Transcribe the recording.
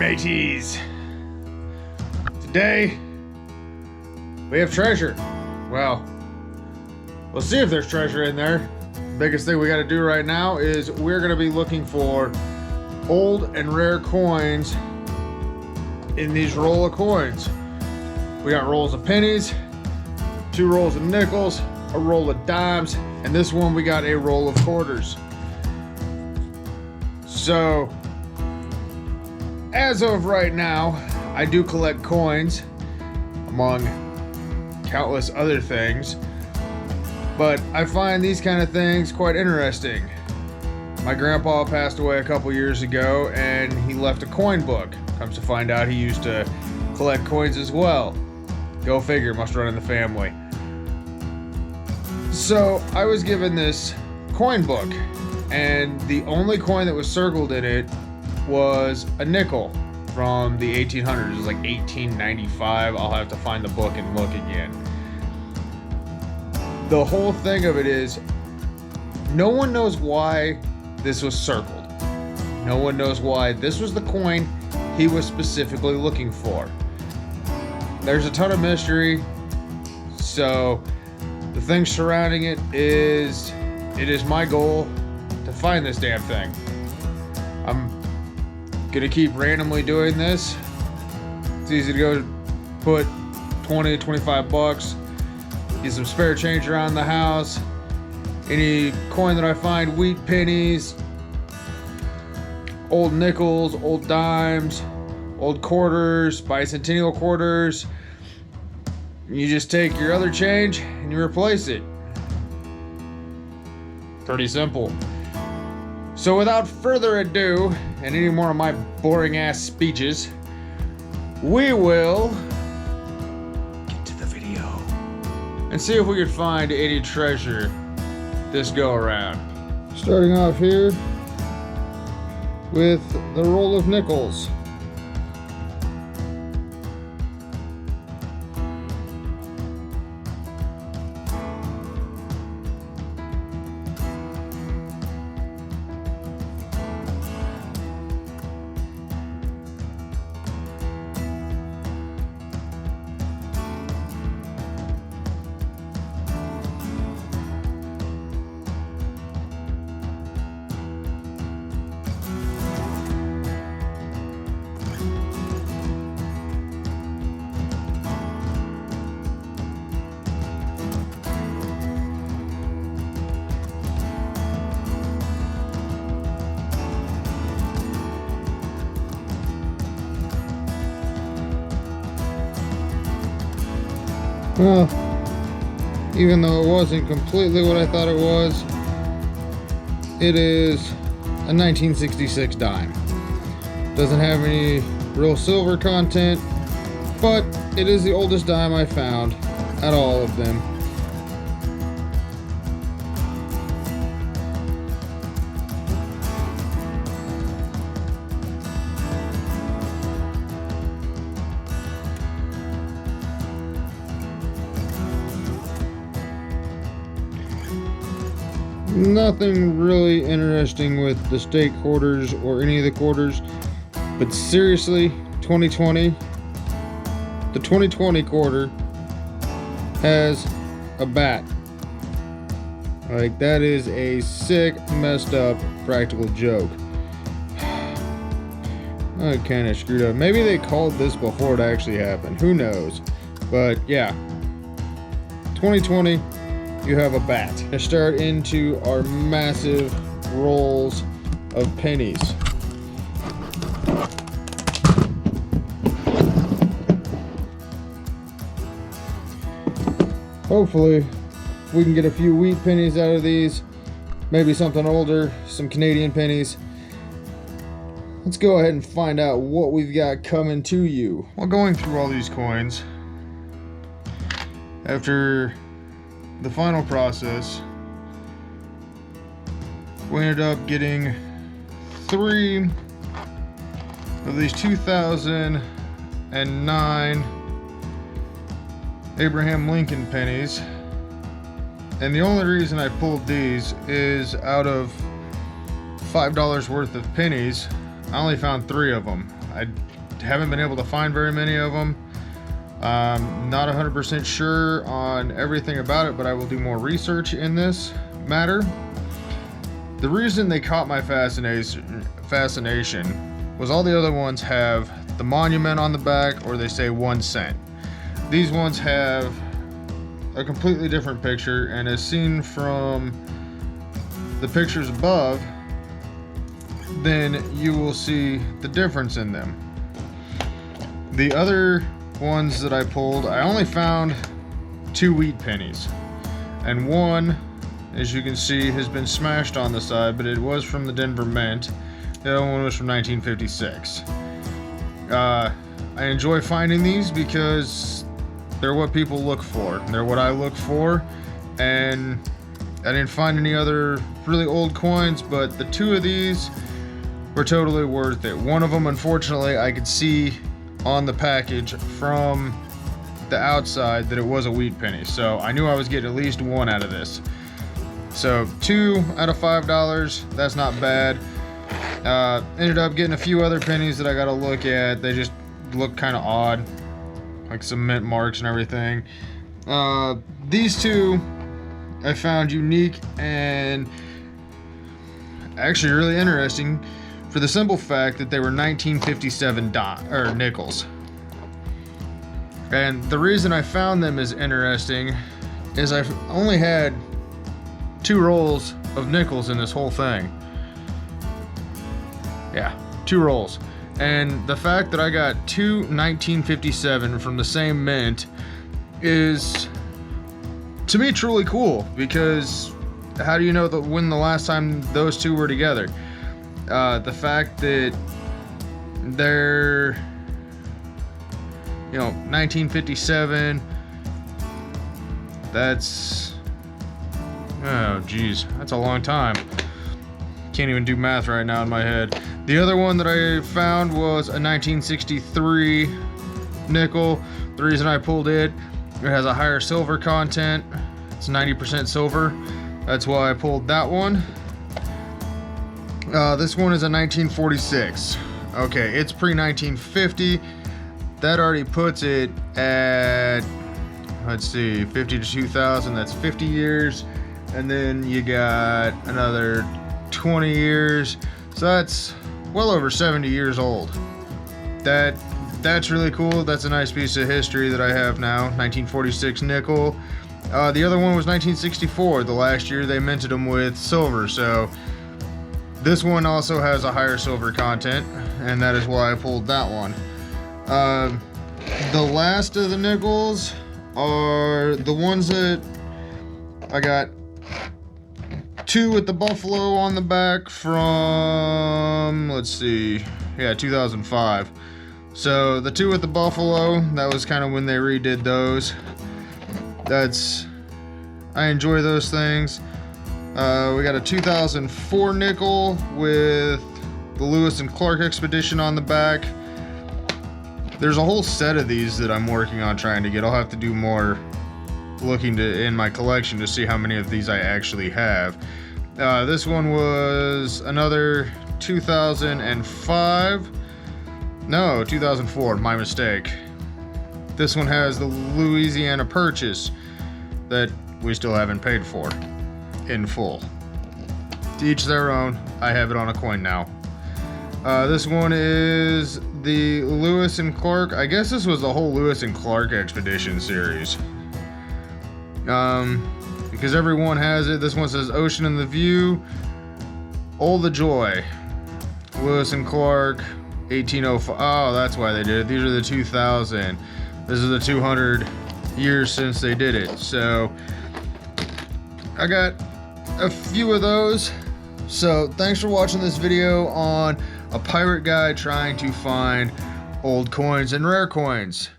mateys. Today, we have treasure. Well, we'll see if there's treasure in there. Biggest thing we got to do right now is we're going to be looking for old and rare coins in these roll of coins. We got rolls of pennies, 2 rolls of nickels, a roll of dimes, and this one we got a roll of quarters. So, as of right now, I do collect coins, among countless other things, but I find these kind of things quite interesting. My grandpa passed away a couple years ago, and he left a coin book. Comes to find out he used to collect coins as well. Go figure, must run in the family. So, I was given this coin book, and the only coin that was circled in it was a nickel from the 1800s. It was like 1895. I'll have to find the book and look again. The whole thing of it is, no one knows why this was circled. No one knows why this was the coin he was specifically looking for. There's a ton of mystery, so the thing surrounding it is my goal to find this damn thing. I'm gonna keep randomly doing this. It's easy to go put 20 to 25 bucks, get some spare change around the house. Any coin that I find, wheat pennies, old nickels, old dimes, old quarters, bicentennial quarters. You just take your other change and you replace it. Pretty simple. So without further ado, and any more of my boring ass speeches, we will get to the video and see if we can find any treasure this go around. Starting off here with the roll of nickels. Well, even though it wasn't completely what I thought it was, it is a 1966 dime. Doesn't have any real silver content, but it is the oldest dime I found out of all of them. Nothing really interesting with the state quarters or any of the quarters, but seriously, 2020, the 2020 quarter has a bat. Like, that is a sick, messed up practical joke. I kind of screwed up. Maybe they called this before it actually happened. Who knows? But yeah, 2020. You have a bat. Let's start into our massive rolls of pennies. Hopefully, we can get a few wheat pennies out of these. Maybe something older, some Canadian pennies. Let's go ahead and find out what we've got coming to you. While going through all these coins, after the final process, we ended up getting 3 of these 2009 Abraham Lincoln pennies. And the only reason I pulled these is out of $5 worth of pennies, I only found 3 of them. I I haven't been able to find very many of them. Not 100% sure on everything about it, but I will do more research in this matter. The reason they caught my fascination was all the other ones have the monument on the back, or they say 1 cent. These ones have a completely different picture, and as seen from the pictures above, then you will see the difference in them. The other ones that I pulled, I only found 2 wheat pennies, and one, as you can see, has been smashed on the side, but it was from the Denver Mint. The other one was from 1956. I enjoy finding these because they're what people look for. They're what I look for, and I didn't find any other really old coins, but the 2 of these were totally worth it. One of them, unfortunately, I could see on the package from the outside that it was a wheat penny, so I knew I was getting at least 1 out of this. So 2 out of $5, that's not bad. Ended up getting a few other pennies that I gotta look at. They just look kind of odd, like some mint marks and everything. These 2 I found unique and actually really interesting, for the simple fact that they were 1957 nickels. And the reason I found them as interesting is I've only had 2 rolls of nickels in this whole thing. Yeah, 2 rolls. And the fact that I got 2 1957 from the same mint is, to me, truly cool, because how do you know when the last time those 2 were together? The fact that they're, 1957, that's, oh geez, that's a long time. Can't even do math right now in my head. The other one that I found was a 1963 nickel. The reason I pulled it has a higher silver content. It's 90% silver. That's why I pulled that one. This one is a 1946. Okay, it's pre-1950. That already puts it at, let's see, 50 to 2000. That's 50 years. And then you got another 20 years. So that's well over 70 years old. That's really cool. That's a nice piece of history that I have now. 1946 nickel. The other one was 1964. The last year they minted them with silver. So this one also has a higher silver content, and that is why I pulled that one. The last of the nickels are the ones that I got. 2 with the buffalo on the back from, let's see, yeah, 2005. So the 2 with the buffalo, that was kind of when they redid those. I enjoy those things. We got a 2004 nickel with the Lewis and Clark expedition on the back. There's a whole set of these that I'm working on trying to get. I'll have to do more looking in my collection to see how many of these I actually have. This one was another 2005. No, 2004, my mistake. This one has the Louisiana Purchase that we still haven't paid for in full. To each their own. I have it on a coin now. This one is the Lewis and Clark. I guess this was the whole Lewis and Clark expedition series. Because everyone has it. This one says Ocean in the View. All the Joy. Lewis and Clark, 1805. Oh, that's why they did it. These are the 2000. This is the 200 years since they did it. So I got a few of those. So thanks for watching this video on a pirate guy trying to find old coins and rare coins.